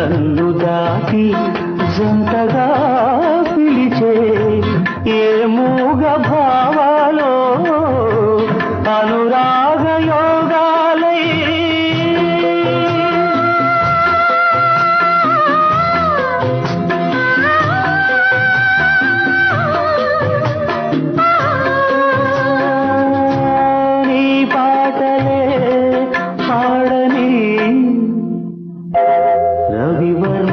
నన్ను దాటి జంటగా పిలిచే ఏ మూగ భావాలో అనురాగ యోగాలై నీ పాటలే పాడని రవివర